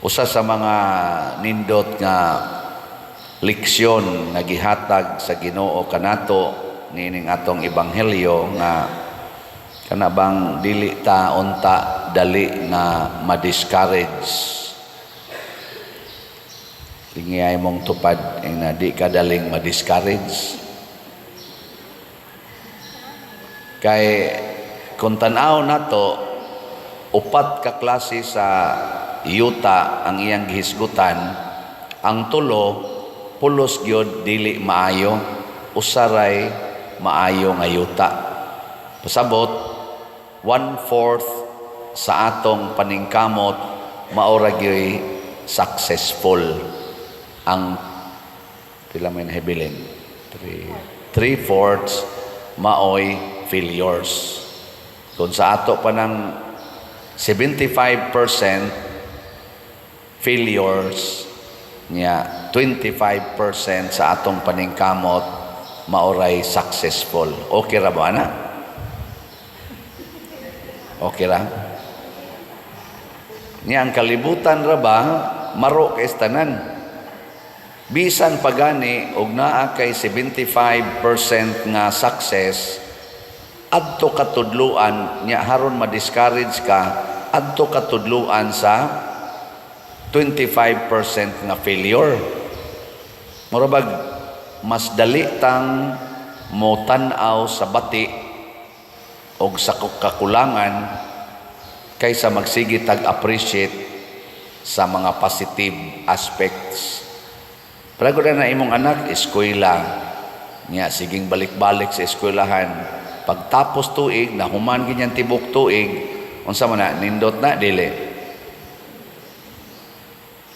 Usa sa mga nindot nga leksyon nga gihatag sa Ginoo kanato nining atong ebanghelyo nga kanabang dili ta unta dali nga ma-discourage. Ingay mong tupad na di ka daling ma-discourage. Kay kung tanaw nato upat ka klase sa yuta ang iyang gihisgutan, ang tulo pulos gyud dili maayo, usaray maayo nga yuta. Pasabot 1/4 sa atong paningkamot maura gyud successful. Ang pila man hebilin 3/4 maoy failures. Kung sa ato pa ng 75% failures niya, 25% sa atong paningkamot maoray successful. Okay ra ba na? Okay ra? Niya ang kalibutan ra ba maro kay tanan. Bisan pagani og naa kay 75% nga success, adto katudluan nya haron ma-discourage ka, adto katudluan sa 25% nga failure. Murabag mas dali tang mo tan-aw sa bati og sa kakulangan kaysa magsige tag-appreciate sa mga positive aspects. Prago na imong anak, eskwela. Nya, siging balik-balik sa eskwelahan. Pagtapos tuig, nahuman ganyan tibok tuig, unsa man na, nindot na, dili.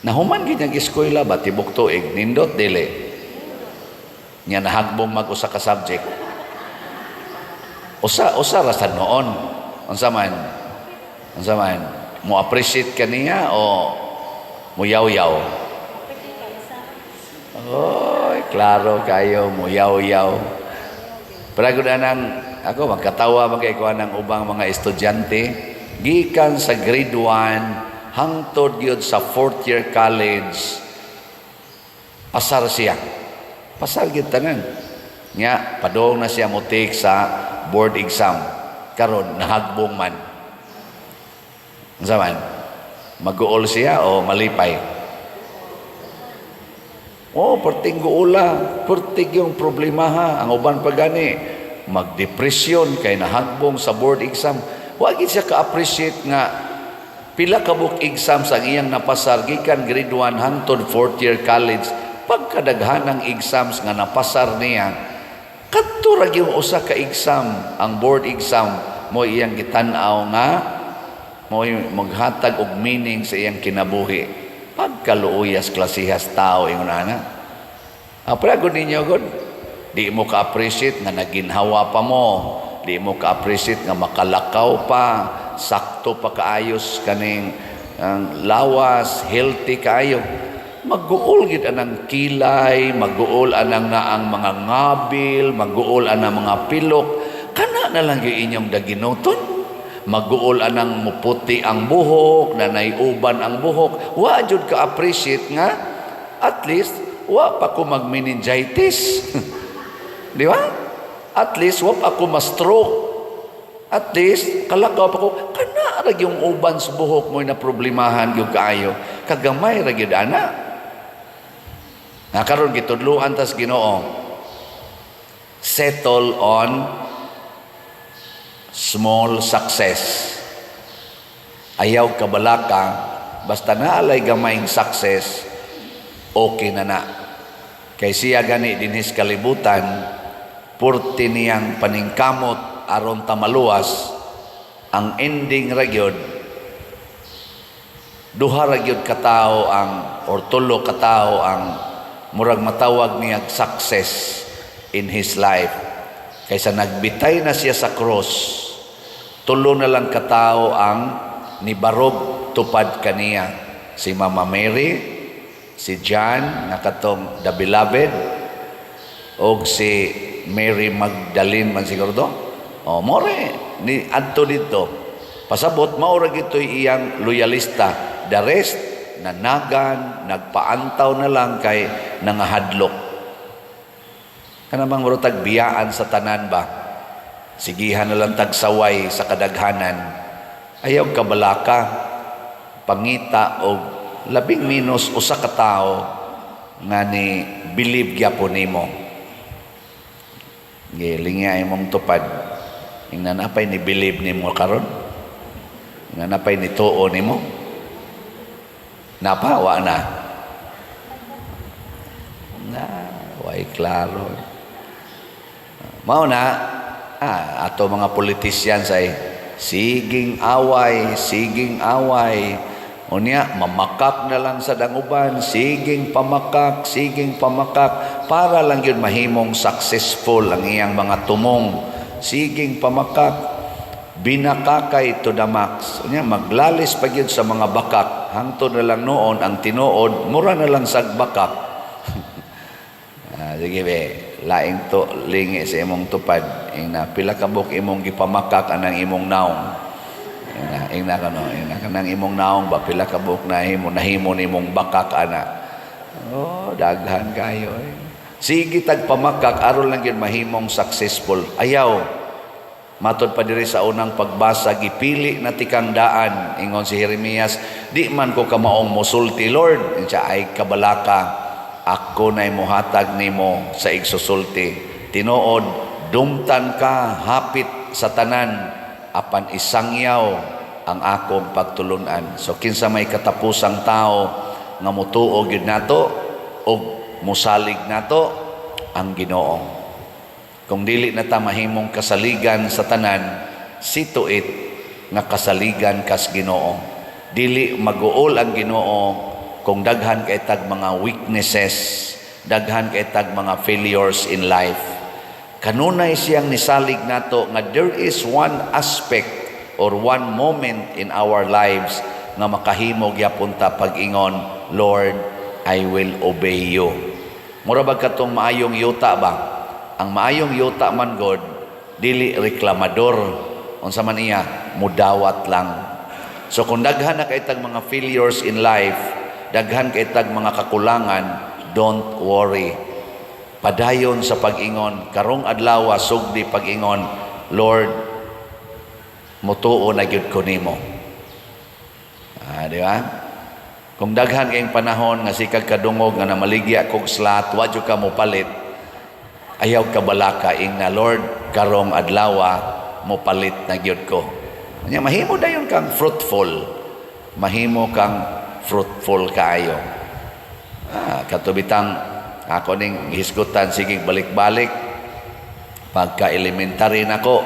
Nahuman ganyan eskwela ba, tibok tuig, nindot, dili. Nya, nahagbong mag-usa ka subject. Usa rasan noon. Unsa man, mo appreciate ka niya o mo yaw-yaw? Oy, klaro kayo, mo yaw-yaw. Pero nang ako magkatawa magkaikuan ng ubang mga estudyante gikan sa grade 1 hangtod gyud sa 4th year college, pasar siya. Pasar gyud tanan. Nya padung na siya motik sa board exam. Karon nahagbong man. Unsa man? Mag-uol siya o malipay? Perting guula, perting yung problema ha. Ang uban pa gani, magdepresyon kay nahagbong sa board exam. Wagi siya ka-appreciate nga pila ka book exam sa iyang napasar gikan grade 1 hangtod 4th year college. Pagkadaghanang exams nga napasar niya, kadto ra gyud usa ka exam, ang board exam mo iyang gitan-aw nga mo maghatag og meaning sa iyang kinabuhi. Pagkaluuyas klasihas tao ingon ana. Prago ninyo god, di mo ka-appreciate nga naginhawa pa mo, di mo ka-appreciate nga makalakaw pa, sakto pa kaayos kaning lawas, healthy kaayo. Mag-uol gid anang kilay, mag-uol anang naang mga ngabil, mag-uol anang mga pilok, kana na lang gyud inyong daginoton. Mag-uol anang muputi ang buhok, nanay uban ang buhok. Wa jud ka appreciate nga at least wa pa ko mag-meningitis. Di ba? At least wa pa ko ma-stroke. At least kalakaw pa ko kana ra yung uban sa buhok mo na problemahan gyud kaayo. Kagamay ra gyud ana. Karon gitudloan tas Ginoo. Settle on small success. Ayaw kabalaka, basta naalay gamayng success, okay na. Kay siya gani dinhis kalibutan, purti niyang paningkamot aron tamaluwas, ang ending ra gyud duha ra gyud katao ang or tulo katao ang murag matawag niya success in his life. Kaysa nagbitay na siya sa cross, tulo na lang katao ang nibarog tupad kaniya. Si Mama Mary, si John, na katong the beloved, o si Mary Magdalene man siguro do. More, ni adto dito. Pasabot, maura gito'y iyang loyalista. The rest, nanagan, nagpaantaw na lang kay nangahadlok. Kanamang murutag biyaan sa tanan ba? Sigihan na lang tagsaway sa kadaghanan. Ayaw kabalaka, pangita o labing minus usa ka tao nga ni believe gyapon nimo. Gilinga imong tupad. Ing nanapay ni believe nimo karon? Nanapay ni tuo nimo? Napawa na. Way klaro. Mao na, ato mga politician say, siging away, unya, mamakak na lang sa danguban, siging pamakak, para lang yun mahimong successful ang iyang mga tumong, siging pamakak, binakakay to the max. Unya, maglalis pa yun sa mga bakak, hangtod na lang noon, ang tinuod, mura na lang sa bakak. Sige be, laing to lingi sa imong tupad ing na pila ka buk imong gipamakak anang imong naong ing na kanang imong naong ba pila ka buk nahimo nimong bakak ana. Daghan kayo sige tag pamakak aron lang gyud mahimong successful. Ayaw matod pa diri sa unang pagbasa, gipili na tikang daan ingon si Jeremias, di man ko kamaong mosulti Lord, insya ay kabalaka, ako na'y muhatag nimo sa igsusulti. Tinuod, dumtan ka, hapit sa tanan, apan isangyaw ang akong pagtulunan. So, kinsa may katapusang tao nga mutuog yun nato o musalig nato ang Ginoo. Kung dili na ta mahimong kasaligan sa tanan, situit nga kasaligan kas Ginoo. Dili mag-uol ang Ginoo kung daghan kay tag mga weaknesses, daghan kay tag mga failures in life. Kanunay siyang nisalig nato nga there is one aspect or one moment in our lives nga makahimo gyapon ta pag-ingon, Lord, I will obey you. Mura ba katong maayong yuta ba? Ang maayong yuta man God, dili reklamador. Unsa man iya, mudawat lang. So kung daghan na kay tag mga failures in life, daghan kay tag mga kakulangan, don't worry. Padayon sa pag-ingon, karong adlaw sugdi pag-ingon, Lord, mutuo na gyud ko nimo. Di ba? Kung daghan kayong panahon nga sikag kadungog nga namaligya kog slat, wa jud ka mo palit. Ayaw ka balaka ing na Lord, karong adlaw mo palit na gyud ko. Nya mahimo dayon kang fruitful. Mahimo kang fruitful kaayo. Katubitang ako ning hisgutan sige balik-balik pagka-elementary nako,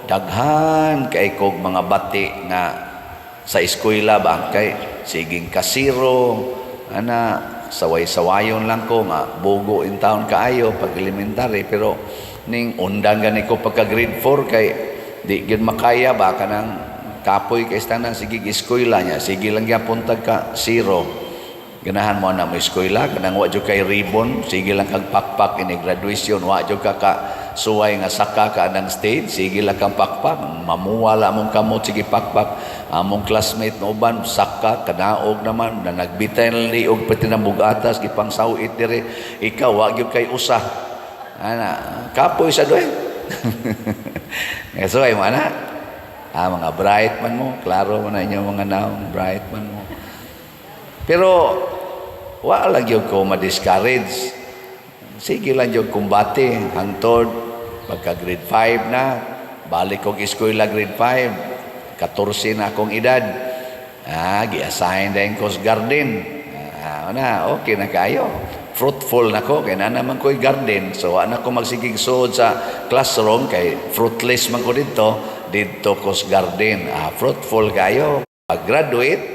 daghan kay kog mga bati nga sa eskwela ba kay siging kasiro ana saway-sawayon lang ko nga bugo in town kaayo pag elementary, pero ning undang gani ko pagka grade 4 kay di gyud makaya ba kanang kapoy kay tanan sige eskwela nya sige lang gyapon tag ka zero. Ganahan mo na mo eskwela kanang wa jud kay ribbon, sige lang kag pakpak ini graduation, wa jud ka suway nga saka ka anang stage, sige lang kang pakpak, mamuwala mong kamot sige pakpak. Among classmate no uban saka kanaog naman na nagbitay na liog pati ng bugatas gipang sawit dire, ikaw wa gyud kay usa ana kapoy sa doy. So ay mana mga bright man mo, klaro man na inyo mga naong bright man mo. Pero wala lang yung ko ma-discourage. Sige lang yung kumbate. Hangtod, pagka grade 5 na, balik kong eskwela grade 5, 14 na akong edad. Gi-assign na yung Coast Garden. Okay na kayo. Fruitful na ko, kaya na naman ko'y garden. So, wala ko magsigig suod sa classroom, kay fruitless man ko dito Coast Garden. Fruitful kayo. Pag-graduate,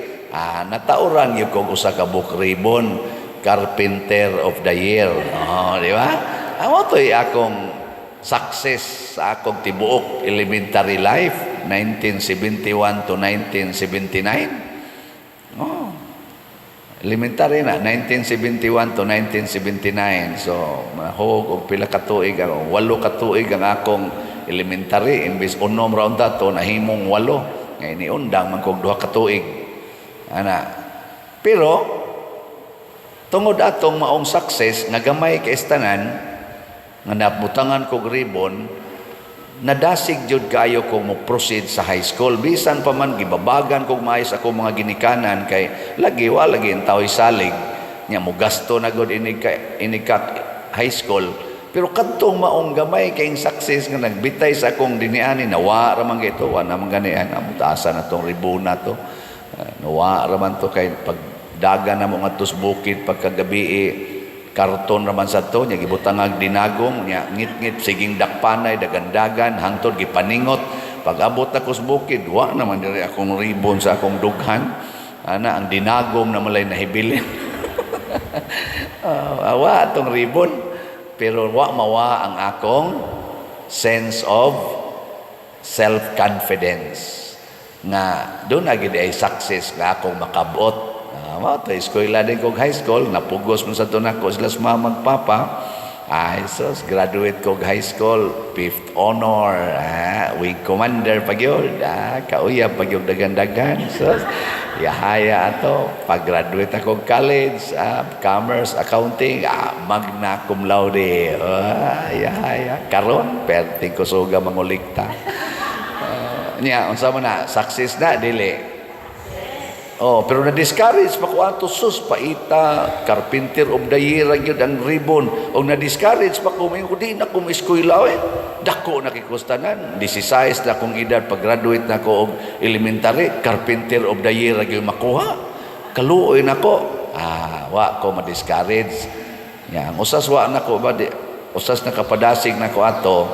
natauran yung kong usa ka book ribbon, Carpenter of the Year. Di ba? Amo to'y akong success sa akong tibuok elementary life, 1971 to 1979. Elementary na, 1971 to 1979. So, mahog og pila ka tuig, 8 ka tuig ang akong elementary. Imbis unom round dato, nahimong 8. Ngayon, niundang man kong 2 ka tuig. Pero tungod atong maong success nga gamay kay istanan nga nabutangan kog ribbon, nadasig jud kayo kung mo proceed sa high school. Bisan pa man gibabagan kog maayos ako mga ginikanan kay lagi ang tao'y salig nya mo gasto na gud ini ka high school. Pero kadtong maong gamay kay success nga nagbitay sa akong diniani, nawa ra man gito, wa na man ganian amutaasa na tong ribuna to. Nawa ra man to kay pagdagan na mo ngadto sa bukid pagkagabi karton raman sa to, niya gibutangag dinagong, niya ngit-ngit, siging dakpanay, dagandagan, hangtod, gipaningot. Pag abot ako sa bukid, wa naman diri akong ribbon sa akong dughan. Ana, ang dinagong na malay nahibilin. Wa atong ribbon. Pero wa mawa ang akong sense of self-confidence. Nga, doon na gid ay success nga akong makabot. Mao eskwela din kog high school, napugos mo sa tunako sila sa mama papa. Ay sus, graduate kog high school, 5th honor, wing commander pagyod, kauyab pagyod dagan-dagan. Sus, yahaya ato. Pag-graduate ako college, commerce, accounting, magna cum laude. Yahaya. Karon, perting ko suga mangulikta. Niya, unsa man na, success na, dili. Pero na-discourage pa ko ato, sus, paita, carpenter of the year, yun ang ribbon. O na-discourage pa ko, ko di na kong eskwela, dako nakikustanan. 16 na akong edad, pag-graduate na ko og elementary, carpenter of the year, yun makuha. Kaluoy na ko. Wa ko ma-discourage. Yan, usas wa na ko, usas na kapadasig na ko ato,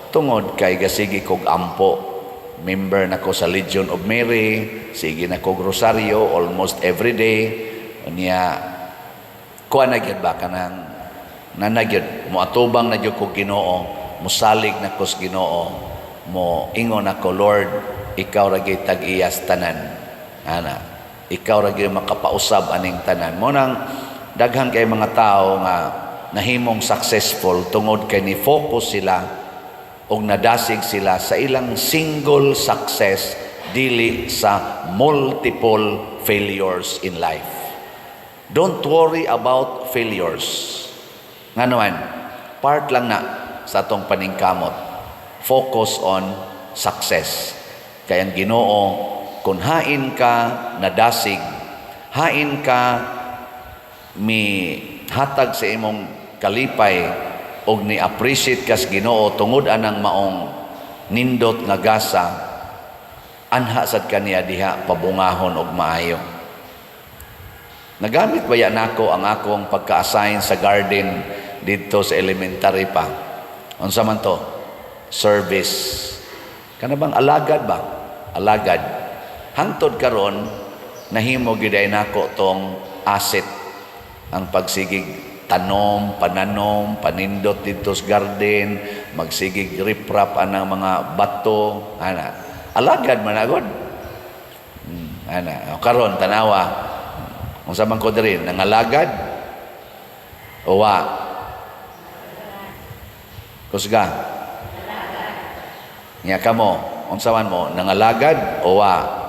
tungod kay gasigi kog ampo. Member na ko sa Legion of Mary, sige na ko Rosario almost every day. Niya, kuha na gyud ba ka nang nanagyod, mo atubang na gyud ko Ginoo, musalig na ko sa Ginoo, mo ingon ako, Lord, ikaw ra gyud tag-iyas tanan. Ana, ikaw ra gyud makapausab aning tanan. Mo nang daghang kay mga tao nga nahimong successful tungod kay ni focus sila o nadasig sila sa ilang single success dili sa multiple failures in life. Don't worry about failures. Nga naman, part lang na sa atong paningkamot. Focus on success. Kaya ang Ginoo, kung hain ka nadasig, hain ka hatag sa imong kalipay, og ni-appreciate kas Ginoo tungod anang maong nindot nga gasa, anha sad kaniya diha pabungahon og maayo. Nagamit ba yan ako ang akong pagka-assign sa garden dito sa elementary pa? Unsa man to? Service. Kana bang alagad ba? Alagad. Hangtod karon nahimo gid ay nako tong asset ang pagsigig tanom, pananom, panindot dito sa garden, magsigig riprap anang mga bato, ana. Alagad man agad. Ana, karon tanawa. Unsa man ko diri, nangalagad? O wa? Kusga. Nya kamo, unsa man mo, nangalagad o wa?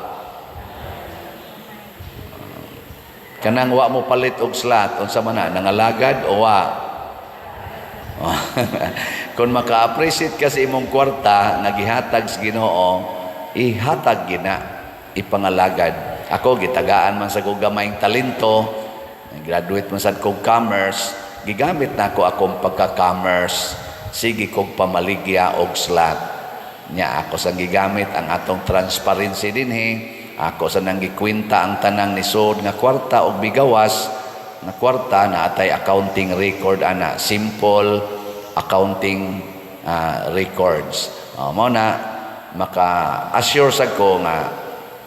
Kanang wa mo palit og slot, unsa man na, nangalagad o wa? Kung maka-appreciate ka sa imong kwarta nga gihatag sa Ginoo, ihatag gina, ipangalagad. Ako gitagaan man sa kog gamayng talento, graduate man sad kog commerce, gigamit na ako akong pagka-commerce, sige kog pamaligya og slot. Nya ako sang gigamit ang atong transparency dinhi. Ako sa nang gikwinta ang tanang nisod nga kwarta o bigawas na kwarta na atay accounting record ana, simple accounting records. Mao na maka-assure sad ko nga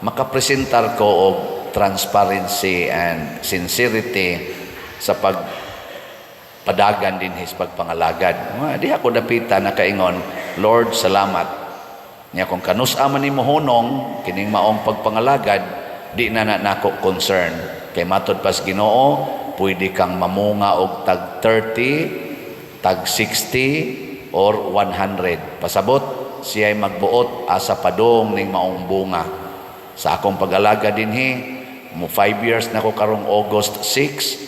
makapresentar ko og transparency and sincerity sa pagpadagan din his pagpangalagad. Di ako dapita na kaingon, Lord, salamat. Nya kung kanus-a man nimo hunong kining maong pagpangalagad, di na nako concern. Kay matod pas Ginoo, pwede kang mamunga og tag 30, tag 60 or 100. Pasabot siya'y magbuot asa padong ning maong bunga. Sa akong pag-alaga dinhi, mo 5 years na ko karong August 6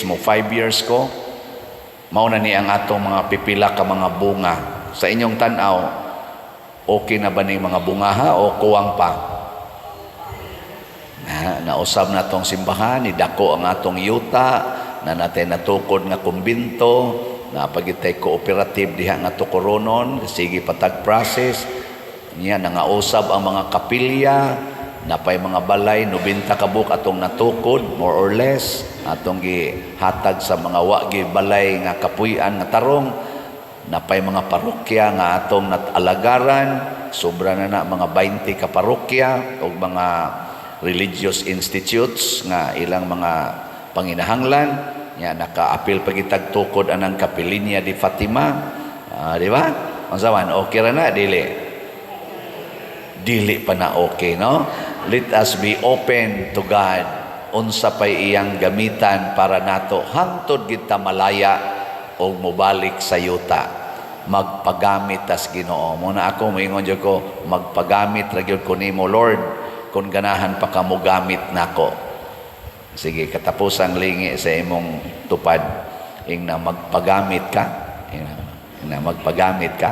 mo 5 years ko. Mao na ni ang atong mga pipila ka mga bunga. Sa inyong tan-aw, okay na ba ni mga bungaha o kuwang pa? Nausab na tong simbahan, idako ang atong yuta, na natin natukod nga kumbinto, na pagitay cooperative diha nga tukoronon, sige patag process, niya nangausab ang mga kapilya, napay mga balay, 90 kabuk atong natukod, more or less, atong gihatag sa mga wagi balay nga kapuy-an nga tarong, napay mga parokya nga atong natalagaran, sobra na mga 20 ka parokya, o mga religious institutes nga ilang mga panginahanglan, nya naka-apil pagitag tukod anang kapilinya di Fatima, di ba? Unsaman, okay ra na dili pa na okay, no? Let us be open to God. Unsa pay iyang gamitan para nato hangtod kita malaya o mobalik sa yuta. Magpagamit tas Ginoo. Muna ako moingon jud ko, magpagamit ra gyud ko nimo Lord, kung ganahan pa ka mo gamit nako. Sige, katapusang lingi sa imong tupad, ing na magpagamit ka, magpagamit ka.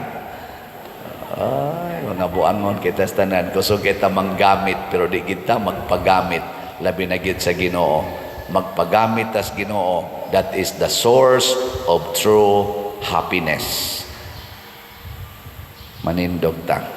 Ay, mga buangon kita sa tanan, kusog kita manggamit, pero di kita magpagamit, labi na gid sa Ginoo. Magpagamit as Ginoo, that is the source of true happiness. Manindog ta.